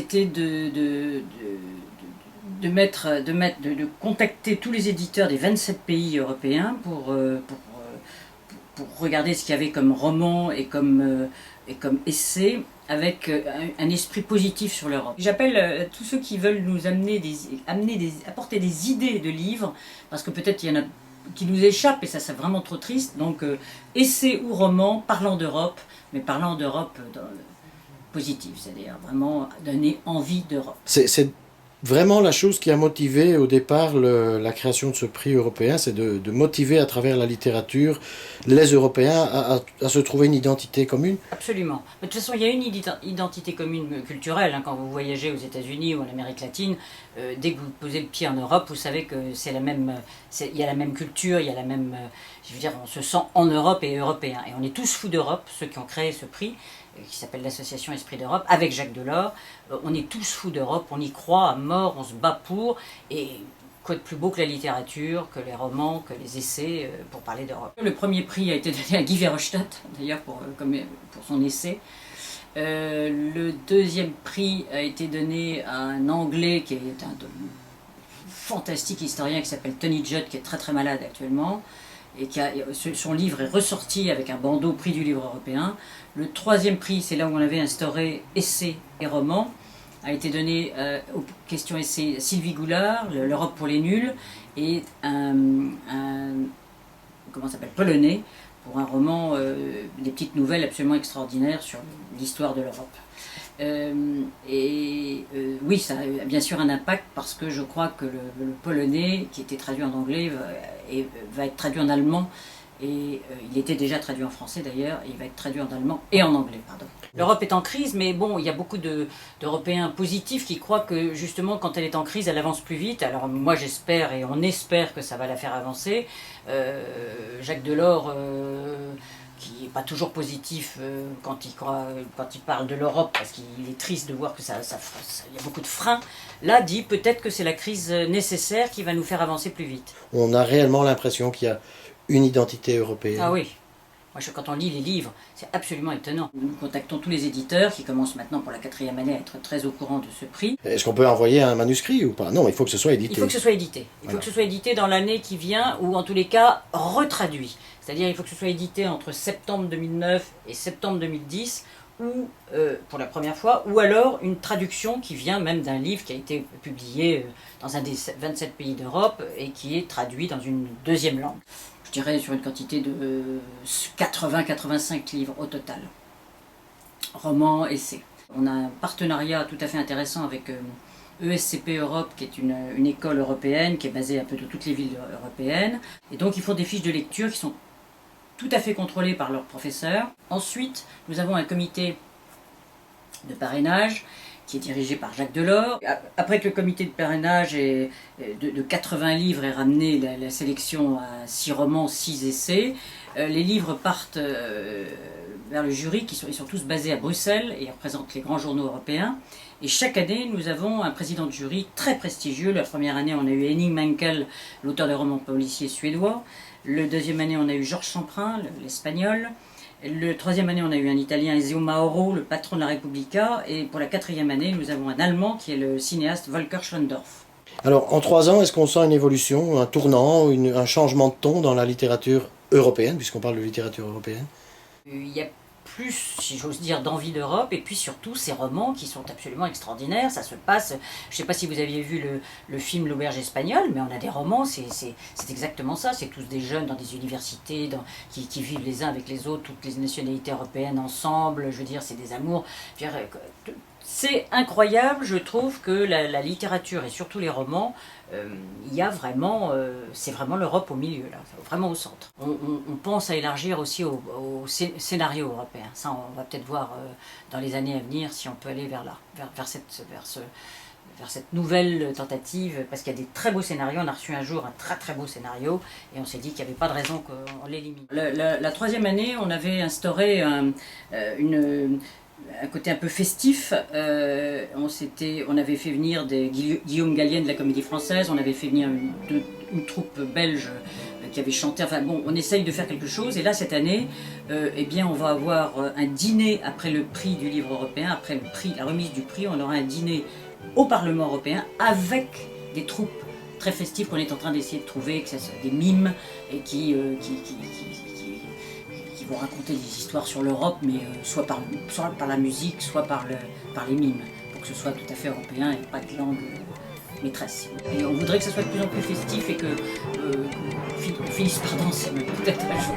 été de contacter tous les éditeurs des 27 pays européens pour regarder ce qu'il y avait comme roman et comme essai, avec un esprit positif sur l'Europe. J'appelle tous ceux qui veulent nous apporter des idées de livres, parce que peut-être il y en a qui nous échappent et ça c'est vraiment trop triste. Donc essai ou roman parlant d'Europe, mais parlant d'Europe positive, c'est-à-dire vraiment donner envie d'Europe. C'est vraiment la chose qui a motivé au départ la création de ce prix européen, c'est de motiver à travers la littérature les Européens à se trouver une identité commune. Absolument. De toute façon, il y a une identité commune culturelle. Quand vous voyagez aux États-Unis ou en Amérique latine, dès que vous posez le pied en Europe, vous savez que il y a la même culture, il y a la même... je veux dire, on se sent en Europe et européen. Et on est tous fous d'Europe, ceux qui ont créé ce prix, qui s'appelle l'association Esprit d'Europe, avec Jacques Delors. On est tous fous d'Europe, on y croit à mort, on se bat pour, et quoi de plus beau que la littérature, que les romans, que les essais, pour parler d'Europe. Le premier prix a été donné à Guy Verhofstadt, d'ailleurs pour son essai. Le deuxième prix a été donné à un Anglais qui est un fantastique historien qui s'appelle Tony Judd, qui est très très malade actuellement, et son livre est ressorti avec un bandeau prix du livre européen. Le troisième prix, c'est là où on avait instauré essais et romans, a été donné aux questions essais Sylvie Goulard, l'Europe pour les nuls, et polonais, pour un roman, des petites nouvelles absolument extraordinaires sur l'histoire de l'Europe. Oui, ça a bien sûr un impact, parce que je crois que le polonais, qui était traduit en anglais, va être traduit en allemand, et il était déjà traduit en français d'ailleurs, et il va être traduit en allemand et en anglais, pardon. L'Europe est en crise, mais bon, il y a beaucoup d'Européens positifs qui croient que justement quand elle est en crise, elle avance plus vite. Alors moi j'espère, et on espère que ça va la faire avancer. Jacques Delors, qui n'est pas toujours positif quand il parle de l'Europe, parce qu'il est triste de voir que il y a beaucoup de freins, là dit peut-être que c'est la crise nécessaire qui va nous faire avancer plus vite. On a réellement l'impression qu'il y a une identité européenne. Ah oui. Moi, quand on lit les livres, c'est absolument étonnant. Nous contactons tous les éditeurs qui commencent maintenant pour la 4e année à être très au courant de ce prix. Est-ce qu'on peut envoyer un manuscrit ou pas? Non, il faut que ce soit édité. Il faut que ce soit édité. Il faut que ce soit édité dans l'année qui vient, ou en tous les cas retraduit. C'est-à-dire il faut que ce soit édité entre septembre 2009 et septembre 2010, ou pour la première fois, ou alors une traduction qui vient même d'un livre qui a été publié dans un des 27 pays d'Europe et qui est traduit dans une deuxième langue. Je dirais sur une quantité de 80-85 livres au total. Romans, essais. On a un partenariat tout à fait intéressant avec ESCP Europe, qui est une école européenne, qui est basée un peu de toutes les villes européennes. Et donc ils font des fiches de lecture qui sont tout à fait contrôlées par leurs professeurs. Ensuite, nous avons un comité de parrainage qui est dirigé par Jacques Delors. Après que le comité de parrainage de 80 livres ait ramené la sélection à 6 romans, 6 essais, les livres partent vers le jury, ils sont tous basés à Bruxelles et représentent les grands journaux européens. Et chaque année, nous avons un président de jury très prestigieux. La première année, on a eu Henning Mankell, l'auteur des romans policiers suédois. La deuxième année, on a eu Georges Semprin, l'Espagnol. La troisième année, on a eu un Italien, Ezio Mauro, le patron de la Repubblica. Et pour la 4e année, nous avons un Allemand qui est le cinéaste Volker Schlöndorff. Alors, en 3 ans, est-ce qu'on sent une évolution, un tournant, un changement de ton dans la littérature européenne, puisqu'on parle de littérature européenne? Il y a plus, si j'ose dire, d'envie d'Europe, et puis surtout ces romans qui sont absolument extraordinaires. Ça se passe, je ne sais pas si vous aviez vu le film L'Auberge espagnole, mais on a des romans, c'est exactement ça, c'est tous des jeunes dans des universités, qui vivent les uns avec les autres, toutes les nationalités européennes ensemble, je veux dire, c'est des amours. C'est incroyable, je trouve, que la littérature, et surtout les romans, il y a vraiment, c'est vraiment l'Europe au milieu, là, vraiment au centre. On pense à élargir aussi au scénario européen. Ça, on va peut-être voir dans les années à venir si on peut aller vers là, vers cette nouvelle tentative, parce qu'il y a des très beaux scénarios. On a reçu un jour un très très beau scénario, et on s'est dit qu'il n'y avait pas de raison qu'on l'élimine. La 3e année, on avait instauré un côté un peu festif. On avait fait venir Guillaume Gallienne de la Comédie Française, on avait fait venir une troupe belge qui avait chanté. Enfin bon, on essaye de faire quelque chose. Et là, cette année, eh bien, on va avoir un dîner après le prix du livre européen, après le prix, la remise du prix. On aura un dîner au Parlement européen avec des troupes très festives qu'on est en train d'essayer de trouver, que ce soit des mimes et qui vont raconter des histoires sur l'Europe, mais soit par la musique, soit par les mimes, pour que ce soit tout à fait européen et pas de langue maîtresse. Et on voudrait que ce soit de plus en plus festif et que on finisse par danser peut-être un jour.